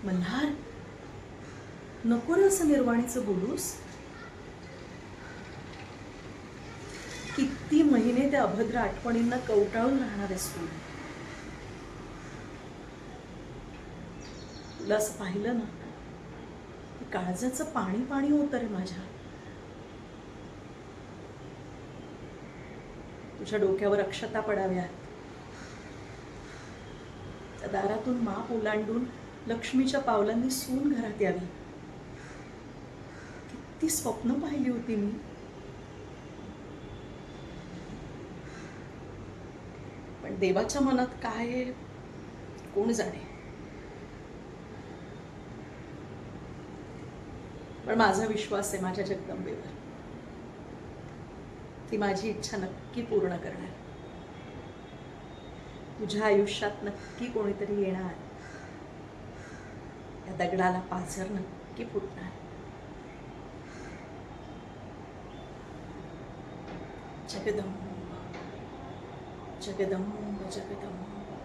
मल्हार, नको रे असं निर्वाणीचं बोलूस. किती महिने त्या अभद्र आठवणींना कवटाळून राहणार आहेस तू. तुला असं पाहिलं ना, काळजाचं पाणी पाणी होतं रे माझ्या. तुझ्या डोक्यावर अक्षता पडाव्यात, त्या दारातून माप ओलांडून लक्ष्मीच्या पावलांनी सून घरात यावी. किती स्वप्न पाहिली होती मी. पण देवाच्या मनात काय आहे कोण जाणे. पण माझा विश्वास आहे माझ्या जगदंबेवर. ती माझी इच्छा नक्की पूर्ण करणार. तुझ्या आयुष्यात नक्की कोणीतरी येणार. या दगडाला पाझर नक्की फुटणार. जगदंब जगदंब जगदंब.